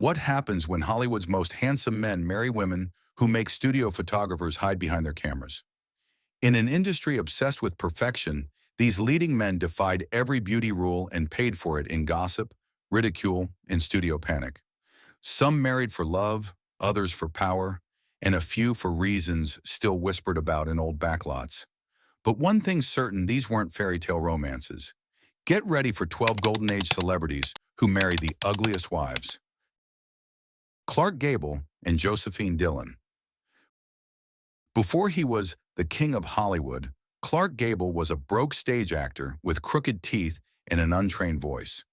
What happens when Hollywood's most handsome men marry women who make studio photographers hide behind their cameras? In an industry obsessed with perfection, these leading men defied every beauty rule and paid for it in gossip, ridicule, and studio panic. Some married for love, others for power, and a few for reasons still whispered about in old backlots. But one thing's certain, these weren't fairy tale romances. Get ready for 12 Golden Age celebrities who married the ugliest wives. Clark Gable and Josephine Dillon. Before he was the king of Hollywood, Clark Gable was a broke stage actor with crooked teeth and an untrained voice.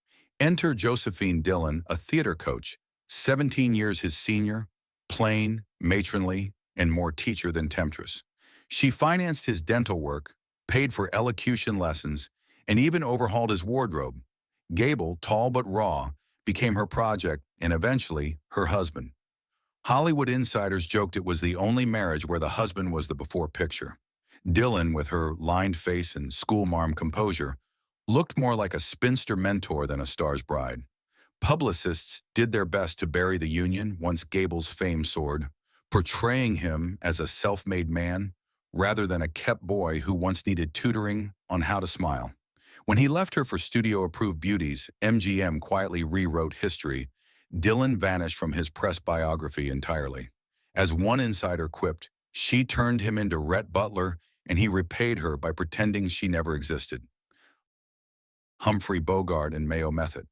Enter Josephine Dillon, a theater coach, 17 years his senior, plain, matronly, and more teacher than temptress. She financed his dental work, paid for elocution lessons, and even overhauled his wardrobe. Gable, tall but raw, became her project and eventually her husband. Hollywood insiders joked it was the only marriage where the husband was the before picture. Dillon, with her lined face and schoolmarm composure, looked more like a spinster mentor than a star's bride. Publicists did their best to bury the union once Gable's fame soared, portraying him as a self-made man rather than a kept boy who once needed tutoring on how to smile. When he left her for studio-approved beauties, MGM quietly rewrote history. Dillon vanished from his press biography entirely. As one insider quipped, she turned him into Rhett Butler, and he repaid her by pretending she never existed. Humphrey Bogart and Mayo Methot.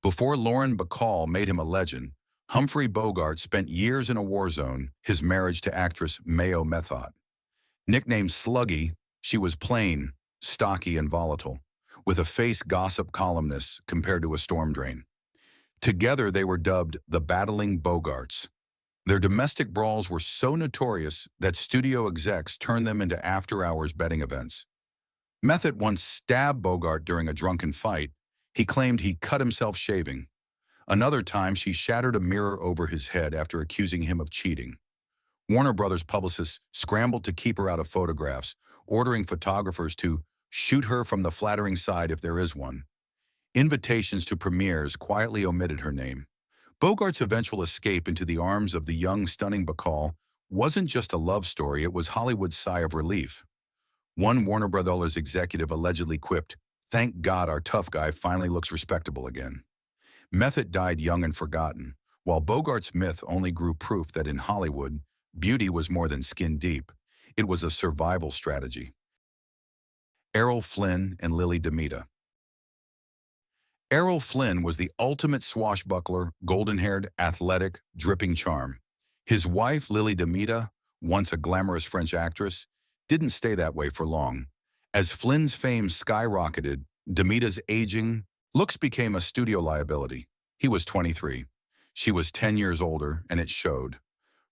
Before Lauren Bacall made him a legend, Humphrey Bogart spent years in a war zone, his marriage to actress Mayo Methot. Nicknamed Sluggy, she was plain, stocky, and volatile, with a face gossip columnists compared to a storm drain. Together they were dubbed the Battling Bogarts. Their domestic brawls were so notorious that studio execs turned them into after-hours betting events. Methot once stabbed Bogart during a drunken fight. He claimed he cut himself shaving. Another time, she shattered a mirror over his head after accusing him of cheating. Warner Brothers publicists scrambled to keep her out of photographs, ordering photographers to shoot her from the flattering side if there is one. Invitations to premieres quietly omitted her name. Bogart's eventual escape into the arms of the young, stunning Bacall wasn't just a love story, it was Hollywood's sigh of relief. One Warner Brothers executive allegedly quipped, "Thank God our tough guy finally looks respectable again." Methot died young and forgotten, while Bogart's myth only grew proof that in Hollywood, beauty was more than skin deep. It was a survival strategy. Errol Flynn and Lili Damita. Errol Flynn was the ultimate swashbuckler, golden-haired, athletic, dripping charm. His wife, Lili Damita, once a glamorous French actress, didn't stay that way for long. As Flynn's fame skyrocketed, Damita's aging looks became a studio liability. He was 23. She was 10 years older, and it showed.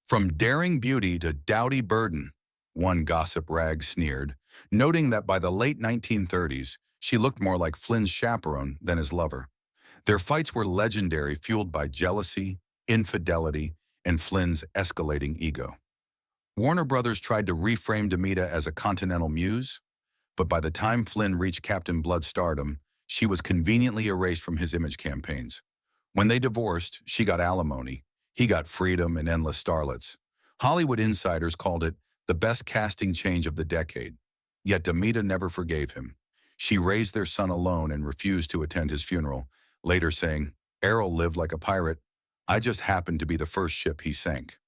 From daring beauty to dowdy burden, one gossip rag sneered, noting that by the late 1930s, she looked more like Flynn's chaperone than his lover. Their fights were legendary, fueled by jealousy, infidelity, and Flynn's escalating ego. Warner Brothers tried to reframe Damita as a continental muse, but by the time Flynn reached Captain Blood stardom, she was conveniently erased from his image campaigns. When they divorced, she got alimony. He got freedom and endless starlets. Hollywood insiders called it the best casting change of the decade. Yet Damita never forgave him. She raised their son alone and refused to attend his funeral, later saying, "Errol lived like a pirate. I just happened to be the first ship he sank."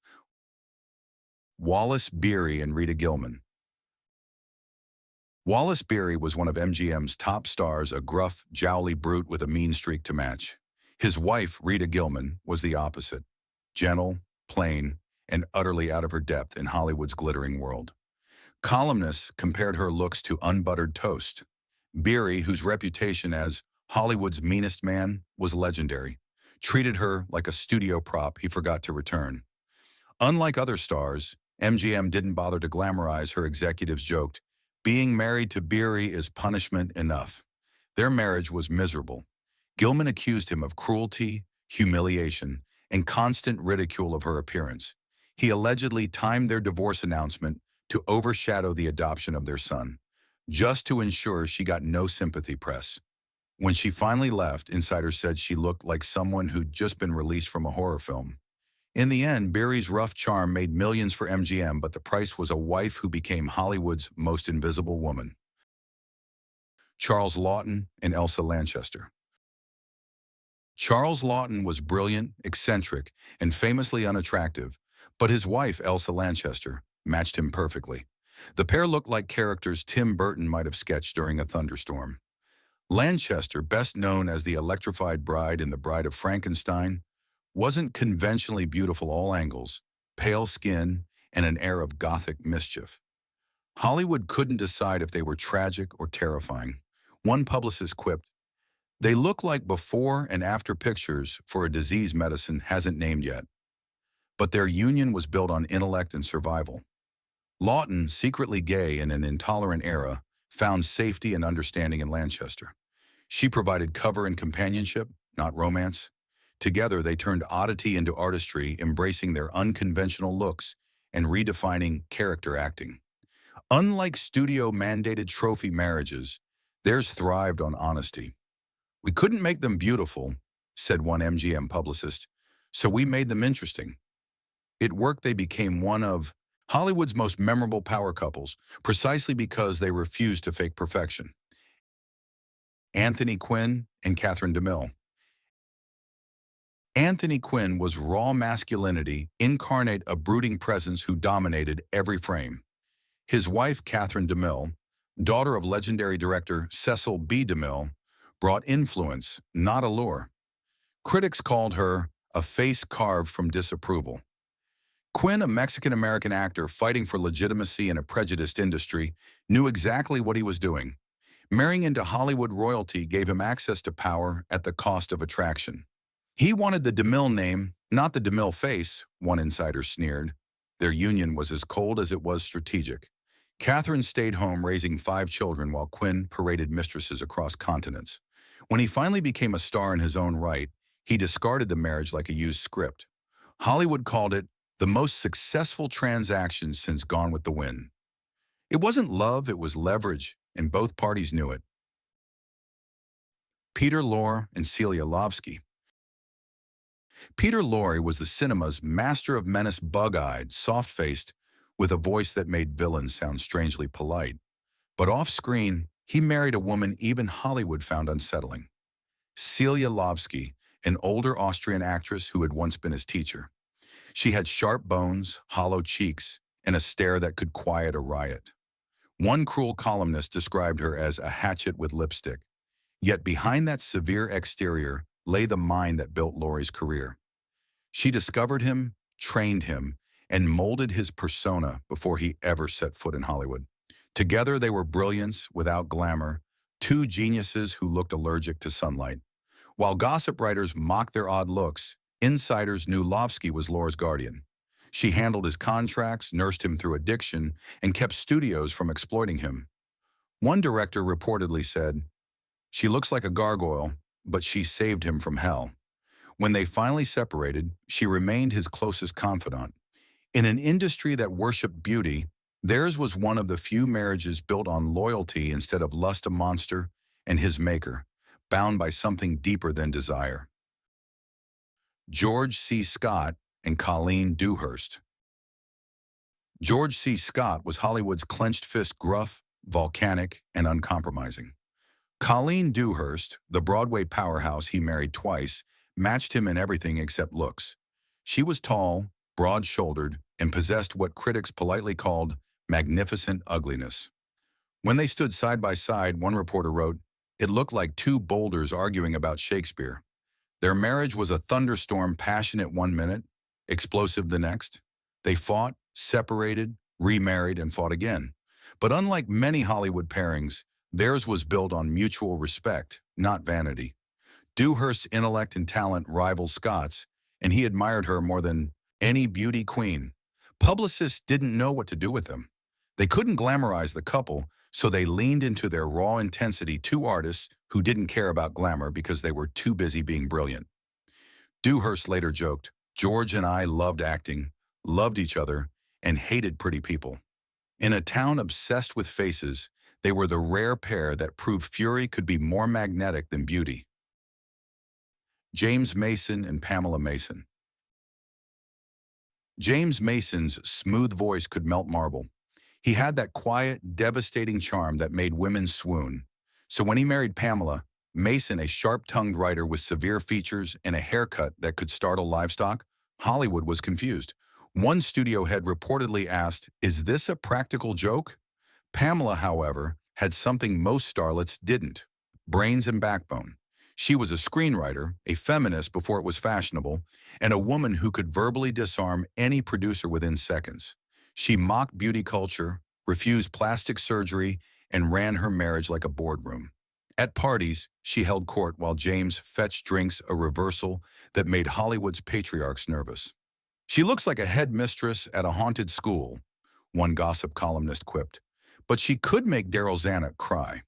Wallace, Beery, and Rita Gilman. Wallace Beery was one of MGM's top stars, a gruff, jowly brute with a mean streak to match. His wife, Rita Gilman, was the opposite. Gentle, plain, and utterly out of her depth in Hollywood's glittering world. Columnists compared her looks to unbuttered toast. Beery, whose reputation as Hollywood's meanest man was legendary, treated her like a studio prop he forgot to return. Unlike other stars, MGM didn't bother to glamorize her. Executives joked, "Being married to Beery is punishment enough." Their marriage was miserable. Gilman accused him of cruelty, humiliation, and constant ridicule of her appearance. He allegedly timed their divorce announcement to overshadow the adoption of their son, just to ensure she got no sympathy press. When she finally left, insiders said she looked like someone who'd just been released from a horror film. In the end, Beery's rough charm made millions for MGM, but the price was a wife who became Hollywood's most invisible woman. Charles Laughton and Elsa Lanchester. Charles Laughton was brilliant, eccentric, and famously unattractive, but his wife, Elsa Lanchester, matched him perfectly. The pair looked like characters Tim Burton might have sketched during a thunderstorm. Lanchester, best known as the electrified bride in The Bride of Frankenstein, wasn't conventionally beautiful all angles, pale skin, and an air of gothic mischief. Hollywood couldn't decide if they were tragic or terrifying. One publicist quipped, "They look like before and after pictures for a disease medicine hasn't named yet." But their union was built on intellect and survival. Laughton, secretly gay in an intolerant era, found safety and understanding in Lanchester. She provided cover and companionship, not romance. Together, they turned oddity into artistry, embracing their unconventional looks and redefining character acting. Unlike studio-mandated trophy marriages, theirs thrived on honesty. "We couldn't make them beautiful," said one MGM publicist, "so we made them interesting." It worked. They became one of Hollywood's most memorable power couples, precisely because they refused to fake perfection. Anthony Quinn and Katherine DeMille. Anthony Quinn was raw masculinity incarnate, a brooding presence who dominated every frame. His wife, Katherine DeMille, daughter of legendary director Cecil B. DeMille, brought influence, not allure. Critics called her a face carved from disapproval. Quinn, a Mexican-American actor fighting for legitimacy in a prejudiced industry, knew exactly what he was doing. Marrying into Hollywood royalty gave him access to power at the cost of attraction. He wanted the DeMille name, not the DeMille face, one insider sneered. Their union was as cold as it was strategic. Katherine stayed home raising 5 children while Quinn paraded mistresses across continents. When he finally became a star in his own right, he discarded the marriage like a used script. Hollywood called it the most successful transaction since Gone with the Wind. It wasn't love, it was leverage, and both parties knew it. Peter Lorre and Celia Lovsky. Peter Lorre was the cinema's master of menace, bug-eyed, soft-faced, with a voice that made villains sound strangely polite. But off-screen, he married a woman even Hollywood found unsettling. Celia Lovsky, an older Austrian actress who had once been his teacher. She had sharp bones, hollow cheeks, and a stare that could quiet a riot. One cruel columnist described her as a hatchet with lipstick. Yet behind that severe exterior lay the mind that built Lorre's career. She discovered him, trained him, and molded his persona before he ever set foot in Hollywood. Together they were brilliance without glamour, 2 geniuses who looked allergic to sunlight. While gossip writers mocked their odd looks, insiders knew Lovsky was Lorre's guardian. She handled his contracts, nursed him through addiction, and kept studios from exploiting him. One director reportedly said, "She looks like a gargoyle, but she saved him from hell." When they finally separated, she remained his closest confidant. In an industry that worshipped beauty, theirs was one of the few marriages built on loyalty instead of lust, a monster and his maker, bound by something deeper than desire. George C. Scott and Colleen Dewhurst. George C. Scott was Hollywood's clenched fist, gruff, volcanic, and uncompromising. Colleen Dewhurst, the Broadway powerhouse he married twice, matched him in everything except looks. She was tall, broad-shouldered, and possessed what critics politely called magnificent ugliness. When they stood side by side, one reporter wrote, "It looked like 2 boulders arguing about Shakespeare." Their marriage was a thunderstorm, passionate one minute, explosive the next. They fought, separated, remarried, and fought again. But unlike many Hollywood pairings, theirs was built on mutual respect, not vanity. Dewhurst's intellect and talent rivaled Scott's, and he admired her more than any beauty queen. Publicists didn't know what to do with them. They couldn't glamorize the couple, so they leaned into their raw intensity, 2 artists who didn't care about glamour because they were too busy being brilliant. Dewhurst later joked, "George and I loved acting, loved each other, and hated pretty people." In a town obsessed with faces, They were the rare pair that proved fury could be more magnetic than beauty. James Mason and Pamela Mason. James Mason's smooth voice could melt marble. He had that quiet, devastating charm that made women swoon. So when he married Pamela, Mason, a sharp-tongued writer with severe features and a haircut that could startle livestock, Hollywood was confused. One studio head reportedly asked, "Is this a practical joke?" Pamela, however, had something most starlets didn't: brains and backbone. She was a screenwriter, a feminist before it was fashionable, and a woman who could verbally disarm any producer within seconds. She mocked beauty culture, refused plastic surgery, and ran her marriage like a boardroom. At parties, she held court while James fetched drinks, a reversal that made Hollywood's patriarchs nervous. "She looks like a headmistress at a haunted school," one gossip columnist quipped. But she could make Daryl Zanuck cry.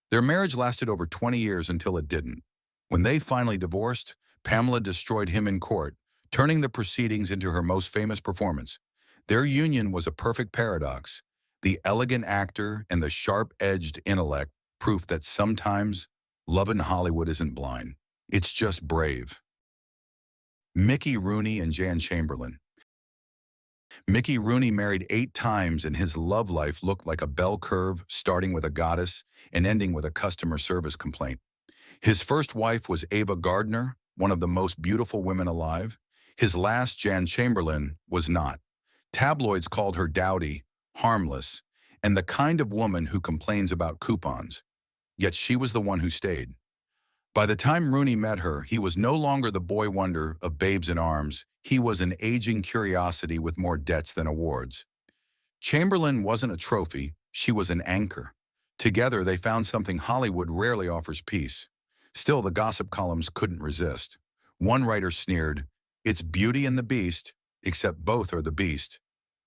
Their marriage lasted over 20 years until it didn't. When they finally divorced, Pamela destroyed him in court, turning the proceedings into her most famous performance. Their union was a perfect paradox: the elegant actor and the sharp-edged intellect, proof that sometimes love in Hollywood isn't blind. It's just brave. Mickey Rooney and Jan Chamberlain. Mickey Rooney married 8 times, and his love life looked like a bell curve, starting with a goddess and ending with a customer service complaint. His first wife was Ava Gardner, one of the most beautiful women alive. His last, Jan Chamberlain, was not. Tabloids called her dowdy, harmless, and the kind of woman who complains about coupons. Yet she was the one who stayed. By the time Rooney met her, he was no longer the boy wonder of Babes in Arms. He was an aging curiosity with more debts than awards. Chamberlain wasn't a trophy, she was an anchor. Together, they found something Hollywood rarely offers: peace. Still, the gossip columns couldn't resist. One writer sneered, "It's Beauty and the Beast, except both are the beast."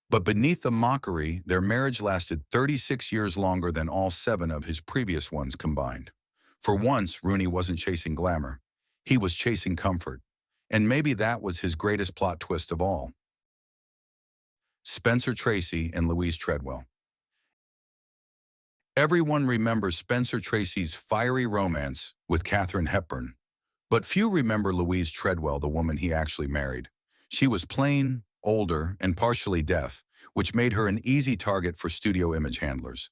But beneath the mockery, their marriage lasted 36 years longer than all 7 of his previous ones combined. For once, Rooney wasn't chasing glamour. He was chasing comfort. And maybe that was his greatest plot twist of all. Spencer Tracy and Louise Treadwell. Everyone remembers Spencer Tracy's fiery romance with Katharine Hepburn, but few remember Louise Treadwell, the woman he actually married. She was plain, older, and partially deaf, which made her an easy target for studio image handlers.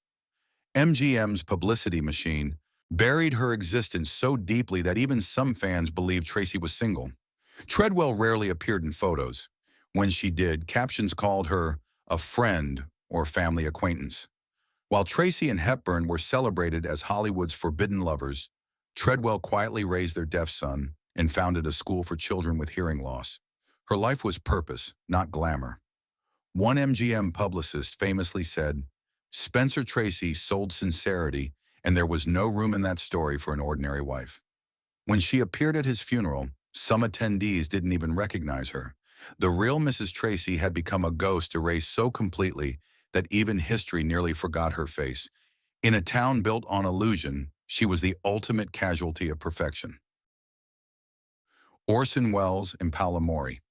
MGM's publicity machine buried her existence so deeply that even some fans believed Tracy was single. Treadwell rarely appeared in photos. When she did, captions called her a friend or family acquaintance. While Tracy and Hepburn were celebrated as Hollywood's forbidden lovers, Treadwell quietly raised their deaf son and founded a school for children with hearing loss. Her life was purpose, not glamour. One MGM publicist famously said, "Spencer Tracy sold sincerity, and there was no room in that story for an ordinary wife." When she appeared at his funeral, some attendees didn't even recognize her. The real Mrs. Tracy had become a ghost, erased so completely that even history nearly forgot her face. In a town built on illusion, she was the ultimate casualty of perfection. Orson Welles and Paula Mori.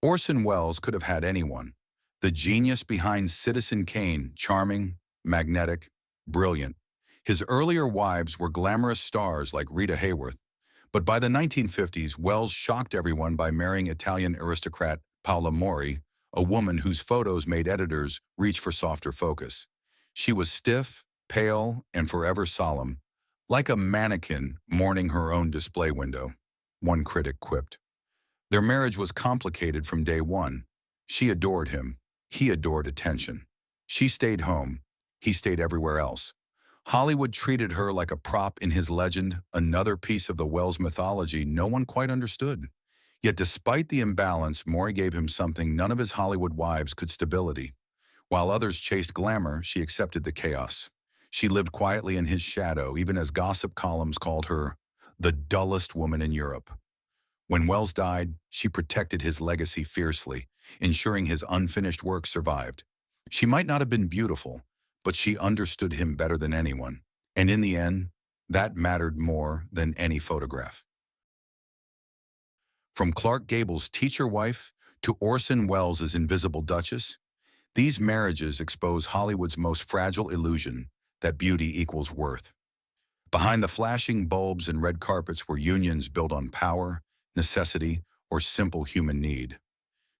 Orson Welles could have had anyone. The genius behind Citizen Kane, charming, magnetic, brilliant. His earlier wives were glamorous stars like Rita Hayworth, but by the 1950s, Welles shocked everyone by marrying Italian aristocrat Paula Mori, a woman whose photos made editors reach for softer focus. She was stiff, pale, and forever solemn, like a mannequin mourning her own display window, one critic quipped. Their marriage was complicated from day one. She adored him. He adored attention. She stayed home. He stayed everywhere else. Hollywood treated her like a prop in his legend, another piece of the Welles mythology no one quite understood. Yet despite the imbalance, Mori gave him something none of his Hollywood wives could: stability. While others chased glamour, she accepted the chaos. She lived quietly in his shadow, even as gossip columns called her the dullest woman in Europe. When Welles died, she protected his legacy fiercely, ensuring his unfinished work survived. She might not have been beautiful, but she understood him better than anyone. And in the end, that mattered more than any photograph. From Clark Gable's teacher wife to Orson Welles' Invisible Duchess, These marriages expose Hollywood's most fragile illusion that beauty equals worth. Behind the flashing bulbs and red carpets were unions built on power, necessity, or simple human need.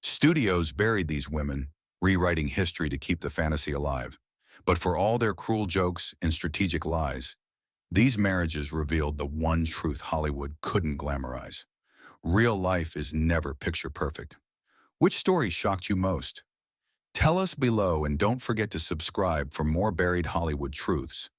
Studios buried these women, rewriting history to keep the fantasy alive. But for all their cruel jokes and strategic lies, these marriages revealed the one truth Hollywood couldn't glamorize. Real life is never picture perfect. Which story shocked you most? Tell us below and don't forget to subscribe for more buried Hollywood truths.